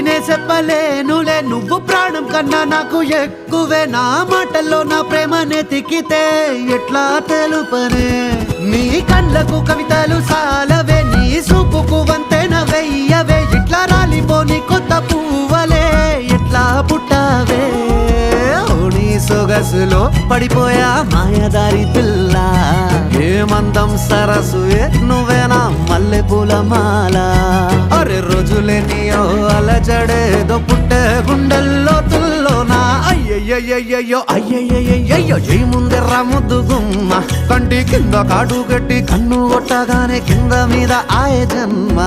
నే చెప్పలేనులే నువ్వు ప్రాణం కన్నా నాకు ఎక్కువే నా మాటల్లో నా ప్రేమనే తిక్కితే ఎట్లా తెలుపనే నీ కళ్ళకు కవితలు సాలవే నీ సూపుకు వంతెన వెయ్యవే ఇట్లా రాలిపోని కొత్త పువ్వలే ఎట్లా పుట్టావే నీ సొగసులో పడిపోయా మాయదారి పిల్ల ఏమందం సరసు నువ్వేనా మల్లె పూల మాల అరే రోజులేనియో అలజడేదో పుట్టే గుండెల్లో తుల్లోనా అయ్యయ్యయ్యో అయ్యయ్యయ్యో జై ముందెర్ర ముద్దు గుమ్మ కంటి కింద కాడు గట్టి కన్ను కొట్టగానే కింద మీద ఆయ జన్మ